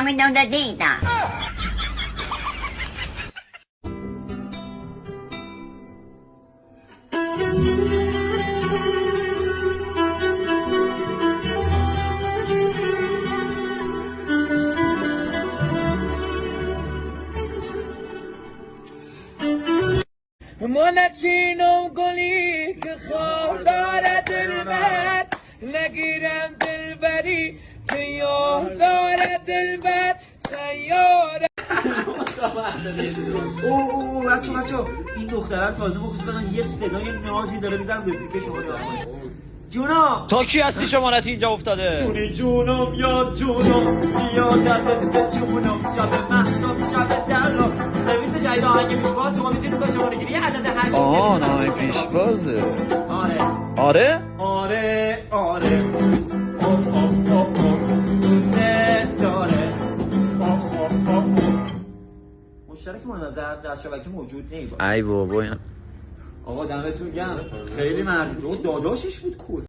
们懂得地的。منچینم گلی که خواب دارد دلبر نگیرم دلبری که یاد دارد دلبر سیاره. اوه بچه این دخترم تازه بخصوصا یه صدای نازی داره میزنم به سیکه شما جونم تا کی هستی شمارتی اینجا افتاده؟ جونم یا جونم یادت جونم شب مهتاب شب دلا نویس جدید آهنگ پیشواز شما میتونید با شما بگیری یه عدد 8 آها نه پیشوازه. آره آره؟ آره آره دوست داره مشترک مورد در شبکه موجود نیست. ای بابا این آقا دمتون گرم خیلی مردی داداشش بود کل